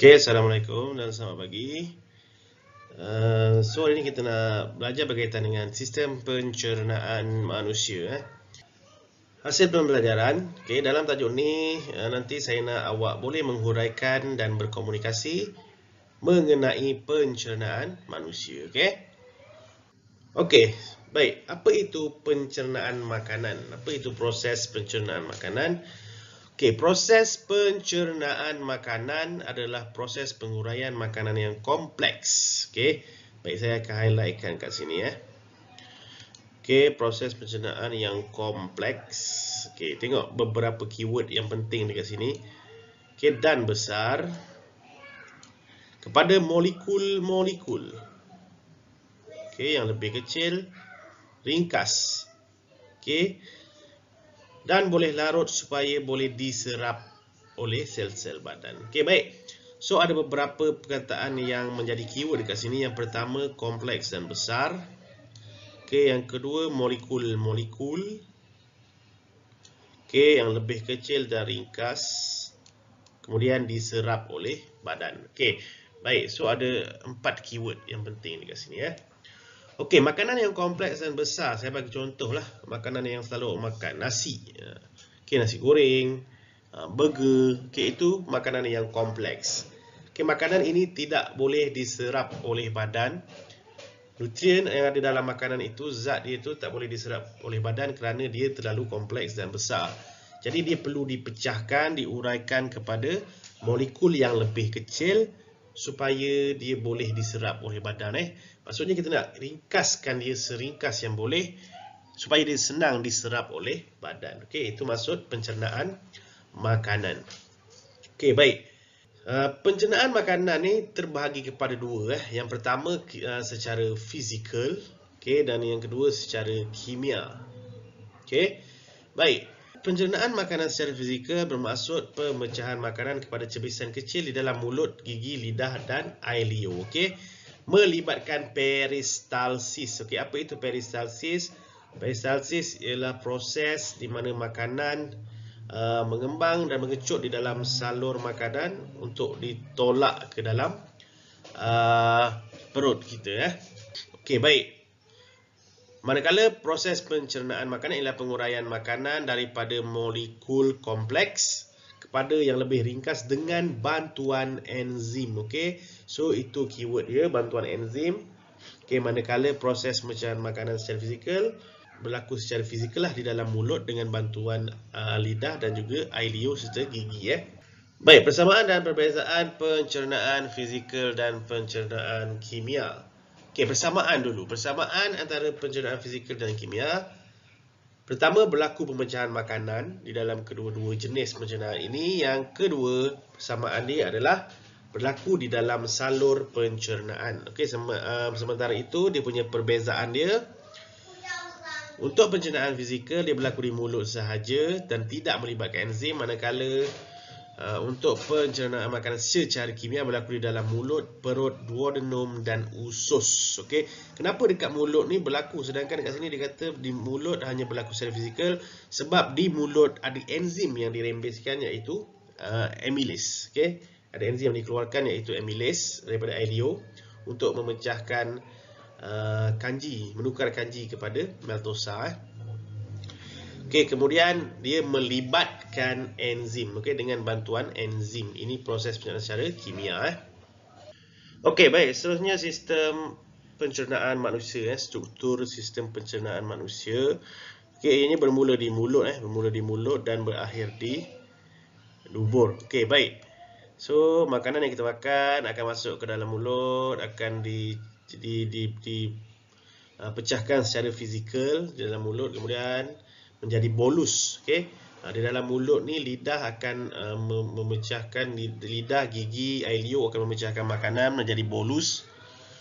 Okay, Assalamualaikum dan selamat pagi. So hari ini kita nak belajar berkaitan dengan sistem pencernaan manusia. Hasil pembelajaran, okay, dalam tajuk ni nanti saya nak awak boleh menghuraikan dan berkomunikasi mengenai pencernaan manusia. Okay, baik. Apa itu pencernaan makanan? Apa itu proses pencernaan makanan? Okey, proses pencernaan makanan adalah proses penguraian makanan yang kompleks. Okey, baik, saya akan highlightkan kat sini . Okey, proses pencernaan yang kompleks. Okey, tengok beberapa keyword yang penting dekat sini. Okey, dan besar kepada molekul-molekul. Okey, yang lebih kecil, ringkas. Okey, dan boleh larut supaya boleh diserap oleh sel-sel badan. Okey, baik. So ada beberapa perkataan yang menjadi keyword dekat sini. Yang pertama, kompleks dan besar. Okey, yang kedua, molekul-molekul. Okey, yang lebih kecil dan ringkas. Kemudian diserap oleh badan. Okey, baik. So ada 4 keyword yang penting dekat sini . Okey, makanan yang kompleks dan besar, saya bagi contoh lah. Makanan yang selalu makan, nasi. Okey, nasi goreng, burger. Okey, itu makanan yang kompleks. Okey, makanan ini tidak boleh diserap oleh badan. Nutrien yang ada dalam makanan itu, zat dia itu tak boleh diserap oleh badan kerana dia terlalu kompleks dan besar. Jadi dia perlu dipecahkan, diuraikan kepada molekul yang lebih kecil supaya dia boleh diserap oleh badan. Maksudnya kita nak ringkaskan dia seringkas yang boleh supaya dia senang diserap oleh badan. Okey, itu maksud pencernaan makanan. Okey, baik. Pencernaan makanan ni terbahagi kepada dua. Yang pertama secara fizikal, okey, dan yang kedua secara kimia. Okey, baik. Pencernaan makanan secara fizikal bermaksud pemecahan makanan kepada cebisan kecil di dalam mulut, gigi, lidah dan air liur. Okey, melibatkan peristalsis. Okey, apa itu peristalsis? Peristalsis ialah proses di mana makanan mengembang dan mengecut di dalam salur makanan untuk ditolak ke dalam perut kita. Okey, baik. Manakala proses pencernaan makanan ialah penguraian makanan daripada molekul kompleks kepada yang lebih ringkas dengan bantuan enzim. Okey, so itu keyword dia, bantuan enzim. Okey, manakala proses pencernaan makanan secara fizikal berlaku secara fizikal lah di dalam mulut dengan bantuan lidah dan juga air liur serta gigi. Baik, persamaan dan perbezaan pencernaan fizikal dan pencernaan kimia. Okey, persamaan dulu. Persamaan antara pencernaan fizikal dan kimia. Pertama, berlaku pemecahan makanan di dalam kedua-dua jenis pencernaan ini. Yang kedua, persamaan dia adalah berlaku di dalam salur pencernaan. Okey, sementara itu dia punya perbezaan dia. Untuk pencernaan fizikal, dia berlaku di mulut sahaja dan tidak melibatkan enzim, manakala untuk pencernaan makanan secara kimia berlaku di dalam mulut, perut, duodenum dan usus. Okey, kenapa dekat mulut ni berlaku sedangkan dekat sini dia kata di mulut hanya berlaku secara fizikal? Sebab di mulut ada enzim yang dirembeskan iaitu amylase. Okey, ada enzim yang dikeluarkan iaitu amylase daripada air liur untuk memecahkan kanji, menukar kanji kepada maltosa. Okey, kemudian dia melibatkan enzim, okey, dengan bantuan enzim. Ini proses pencernaan secara kimia. Okey, baik. Seterusnya sistem pencernaan manusia, struktur sistem pencernaan manusia. Okey, ini bermula di mulut, dan berakhir di dubur. Okey, baik. So, makanan yang kita makan akan masuk ke dalam mulut, akan pecahkan secara fizikal di dalam mulut, kemudian menjadi bolus. Okey, di dalam mulut ni lidah akan memecahkan, lidah, gigi, air liur akan memecahkan makanan menjadi bolus.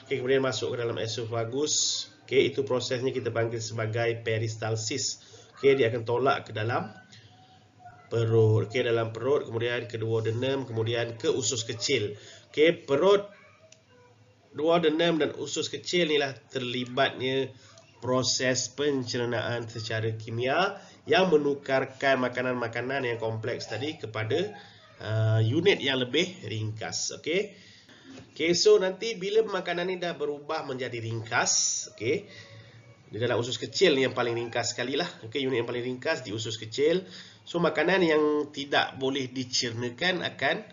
Okey, kemudian masuk ke dalam esophagus. Okey, itu prosesnya kita panggil sebagai peristalsis. Okey, dia akan tolak ke dalam perut. Okey, dalam perut, kemudian ke duodenum, kemudian ke usus kecil. Okey, perut, duodenum dan usus kecil inilah terlibatnya proses pencernaan secara kimia yang menukarkan makanan-makanan yang kompleks tadi kepada unit yang lebih ringkas. Okey. Okey, so nanti bila makanan ni dah berubah menjadi ringkas, okey. Di dalam usus kecil ni yang paling ringkas sekali lah. Okey, unit yang paling ringkas di usus kecil. So makanan yang tidak boleh dicernakan akan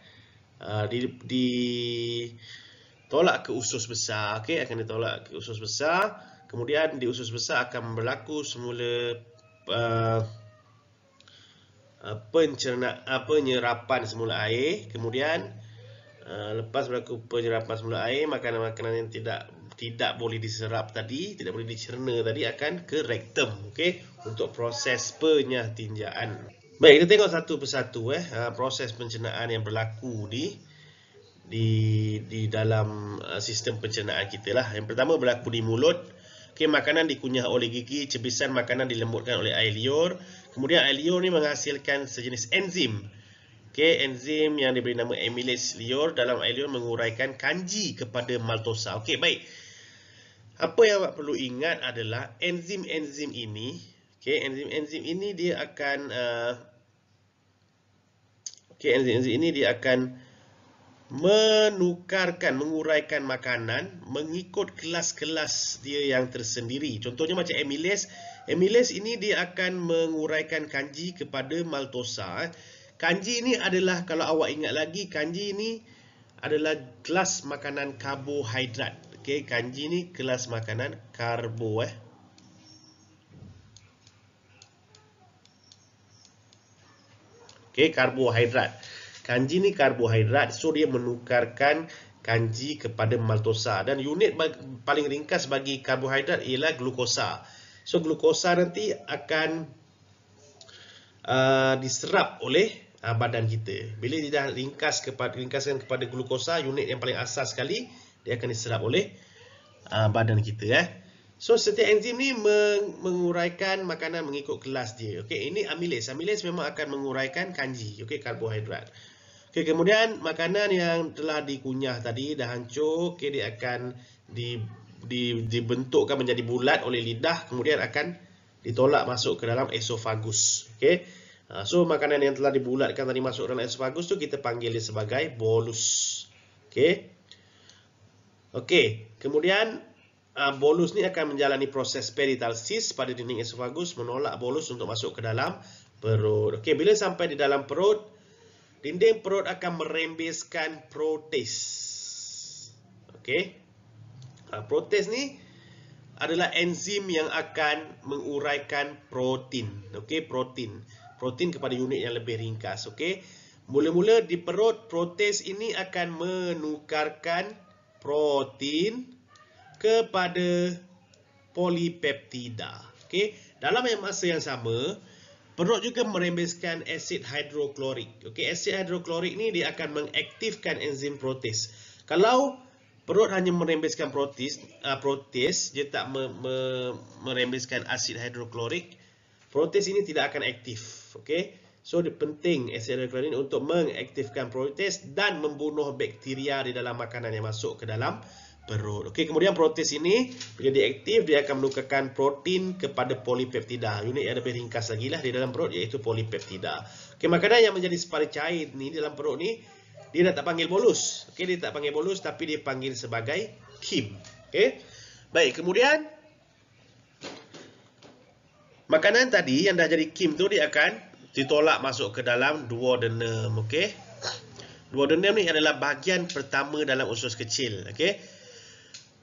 ditolak ke usus besar. Okey, akan ditolak ke usus besar. Kemudian di usus besar akan berlaku semula penyerapan semula air. Kemudian lepas berlaku penyerapan semula air, makanan-makanan yang tidak boleh diserap tadi, tidak boleh dicerna tadi akan ke rektum, okey, untuk proses penyatinjaan. Baik, kita tengok satu persatu proses pencernaan yang berlaku di dalam sistem pencernaan kita lah. Yang pertama berlaku di mulut. Okey, makanan dikunyah oleh gigi, cebisan makanan dilembutkan oleh air liur. Kemudian air liur ni menghasilkan sejenis enzim. Okey, enzim yang diberi nama amylase liur dalam air liur menguraikan kanji kepada maltosa. Okey, baik. Apa yang awak perlu ingat adalah enzim-enzim ini, okey, enzim-enzim ini dia akan enzim-enzim ini dia akan menguraikan makanan mengikut kelas-kelas dia yang tersendiri. Contohnya macam amylase. Amylase ini dia akan menguraikan kanji kepada maltosa. Kanji ini adalah, kalau awak ingat lagi, kanji ini adalah kelas makanan karbohidrat. Okey, kanji ni kelas makanan karbo Okey, karbohidrat. Kanji ni karbohidrat, so dia menukarkan kanji kepada maltosa. Dan unit paling ringkas bagi karbohidrat ialah glukosa. So glukosa nanti akan diserap oleh badan kita. Bila dia dah ringkaskan kepada glukosa, unit yang paling asas sekali, dia akan diserap oleh badan kita. So setiap enzim ni menguraikan makanan mengikut kelas dia. Okey, ini amylase. Amylase memang akan menguraikan kanji, okey, karbohidrat. Okey, kemudian makanan yang telah dikunyah tadi dah hancur, okey, dia akan dibentukkan menjadi bulat oleh lidah, kemudian akan ditolak masuk ke dalam esofagus. Okey. So makanan yang telah dibulatkan tadi masuk dalam esofagus tu kita panggil dia sebagai bolus. Okey. Okey, kemudian bolus ni akan menjalani proses peristalsis pada dinding esofagus, menolak bolus untuk masuk ke dalam perut. Okey, bila sampai di dalam perut, dinding perut akan merembeskan protes. Okey. Protes ni adalah enzim yang akan menguraikan protein. Okey, protein kepada unit yang lebih ringkas. Okey. Mula-mula di perut, protes ini akan menukarkan protein kepada polipeptida. Okey. Dalam masa yang sama, perut juga merembeskan asid hidroklorik. Okey, asid hidroklorik ni dia akan mengaktifkan enzim protes. Kalau perut hanya merembeskan protes, dia tak merembeskan asid hidroklorik, protes ini tidak akan aktif. Okey. So penting asid hidroklorik ini untuk mengaktifkan protes dan membunuh bakteria di dalam makanan yang masuk ke dalam perut. Okey, kemudian protes ini bila diaktif, dia akan menukarkan protein kepada polipeptida. Unit yang lebih ringkas lagi lah di dalam perut iaitu polipeptida. Okey, makanan yang menjadi separuh cair ni dalam perut ni dia dah tak panggil bolus. Okey, dia tak panggil bolus tapi dia panggil sebagai kim. Okey. Baik, kemudian makanan tadi yang dah jadi kim tu dia akan ditolak masuk ke dalam duodenum. Okey. Duodenum ni adalah bahagian pertama dalam usus kecil. Okey.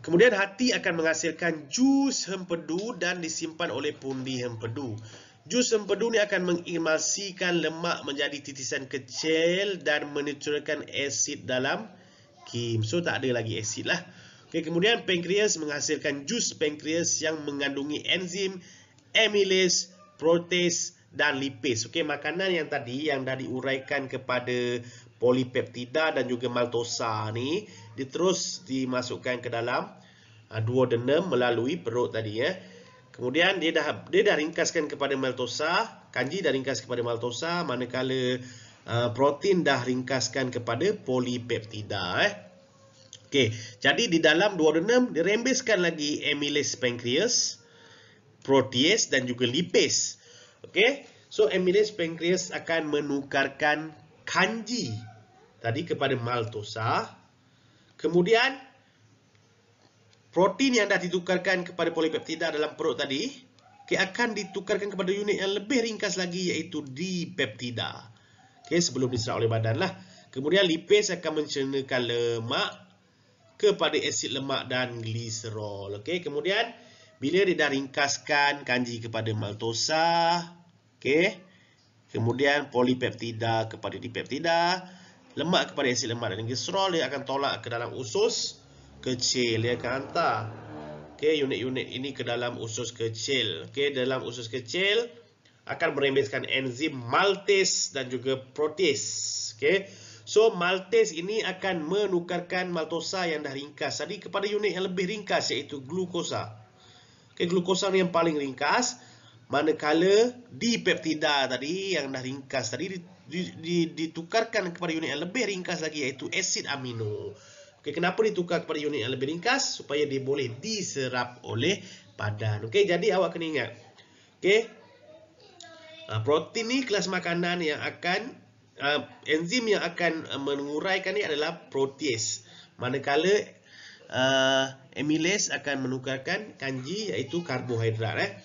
Kemudian hati akan menghasilkan jus hempedu dan disimpan oleh pundi hempedu. Jus hempedu ni akan mengemulsikan lemak menjadi titisan kecil dan menetralkan asid dalam kim. So tak ada lagi asid lah. Okay, kemudian pankreas menghasilkan jus pankreas yang mengandungi enzim, amylase, protease dan lipase. Okay, makanan yang tadi yang dah diuraikan kepada polipeptida dan juga maltosa ni terus dimasukkan ke dalam duodenum melalui perut tadi Kemudian dia dah ringkaskan kepada maltosa, kanji dah ringkas kepada maltosa, manakala protein dah ringkaskan kepada polipeptida. Okey, jadi di dalam duodenum dirembeskan lagi amylase pankreas, protease dan juga lipase. Okey, so amylase pankreas akan menukarkan kanji tadi kepada maltosa. Kemudian protein yang dah ditukarkan kepada polipeptida dalam perut tadi akan ditukarkan kepada unit yang lebih ringkas lagi, iaitu dipeptida. Sebelum diserap oleh badan lah. Kemudian lipase akan mencernakan lemak kepada asid lemak dan gliserol. Kemudian bila dia dah ringkaskan kanji kepada maltosa, kemudian polipeptida kepada dipeptida, lemak kepada asid lemak dan gliserol, dia akan tolak ke dalam usus kecil. Dia akan hantar unit-unit ini ke dalam usus kecil. Dalam usus kecil akan merembeskan enzim maltase dan juga protease. So maltase ini akan menukarkan maltosa yang dah ringkas tadi kepada unit yang lebih ringkas, iaitu glukosa. Glukosa ni yang paling ringkas, manakala dipeptida tadi yang dah ringkas tadi ditukarkan kepada unit yang lebih ringkas lagi, iaitu asid amino. Kenapa ditukar kepada unit yang lebih ringkas? Supaya dia boleh diserap oleh badan. Jadi awak kena ingat. Protein ni kelas makanan yang akan enzim yang akan menguraikan ni adalah protease. Manakala amylase akan menukarkan kanji, iaitu karbohidrat.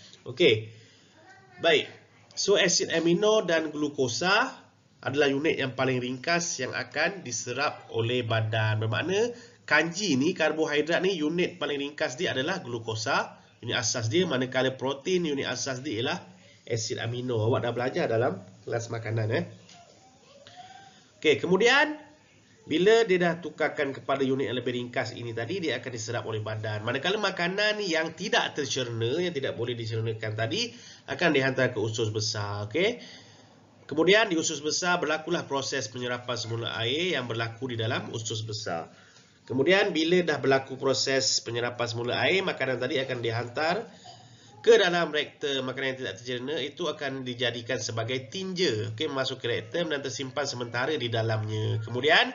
Baik. So asid amino dan glukosa adalah unit yang paling ringkas yang akan diserap oleh badan. Bermakna kanji ni, karbohidrat ni, unit paling ringkas dia adalah glukosa, unit asas dia. Manakala protein, unit asas dia ialah asid amino. Awak dah belajar dalam kelas makanan. Kemudian bila dia dah tukarkan kepada unit yang lebih ringkas ini tadi, dia akan diserap oleh badan. Manakala makanan yang tidak tercerna, yang tidak boleh dicernakan tadi, akan dihantar ke usus besar. Kemudian di usus besar berlakulah proses penyerapan semula air yang berlaku di dalam usus besar. Kemudian bila dah berlaku proses penyerapan semula air, makanan tadi akan dihantar ke dalam rektum. Makanan yang tidak tercerna itu akan dijadikan sebagai tinja. Masuk ke rektum dan tersimpan sementara di dalamnya. Kemudian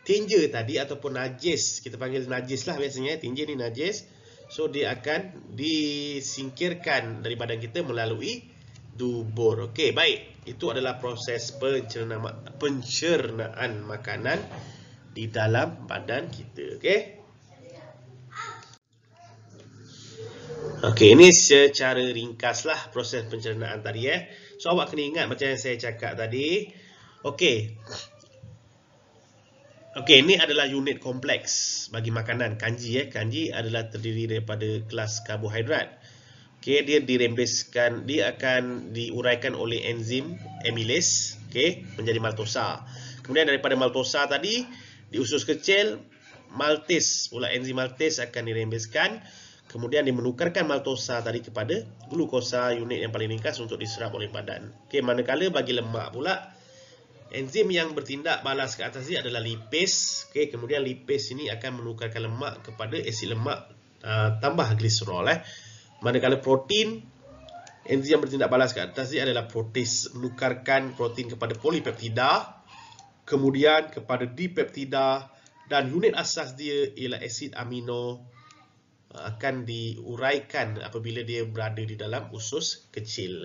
tinja tadi ataupun najis, kita panggil najis lah biasanya. Tinja ni najis. So dia akan disingkirkan dari badan kita melalui dubur. Baik. Itu adalah proses pencernaan makanan di dalam badan kita. Ini secara ringkaslah proses pencernaan tadi. So awak kena ingat macam yang saya cakap tadi. Ini adalah unit kompleks bagi makanan. Kanji. Kanji adalah terdiri daripada kelas karbohidrat. Dia dirembeskan, dia akan diuraikan oleh enzim amylase, menjadi maltosa. Kemudian daripada maltosa tadi, di usus kecil, maltase, pula enzim maltase akan dirembeskan. Kemudian dimenukarkan maltosa tadi kepada glukosa, unit yang paling ringkas untuk diserap oleh badan. Manakala bagi lemak pula, enzim yang bertindak balas ke atas ini adalah lipase. Kemudian lipase ini akan menukarkan lemak kepada asid lemak tambah gliserol. Manakala protein, enzim yang bertindak balas ke atas ini adalah protease, menukarkan protein kepada polipeptida, kemudian kepada dipeptida, dan unit asas dia ialah asid amino, akan diuraikan apabila dia berada di dalam usus kecil,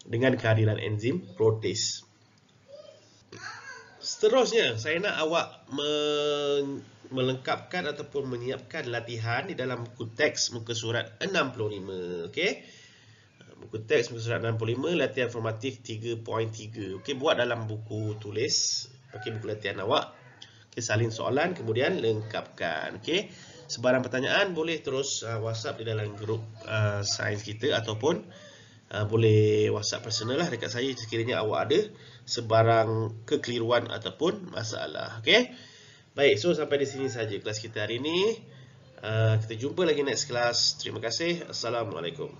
dengan kehadiran enzim protease. Seterusnya, saya nak awak melengkapkan ataupun menyiapkan latihan di dalam buku teks muka surat 65. Buku teks muka surat 65, latihan formatif 3.3. Buat dalam buku tulis, pakai buku latihan awak. Salin soalan, kemudian lengkapkan. Sebarang pertanyaan boleh terus WhatsApp di dalam grup sains kita, ataupun boleh WhatsApp personal lah dekat saya sekiranya awak ada sebarang kekeliruan ataupun masalah. Baik, so sampai di sini saja kelas kita hari ini. Kita jumpa lagi next kelas. Terima kasih. Assalamualaikum.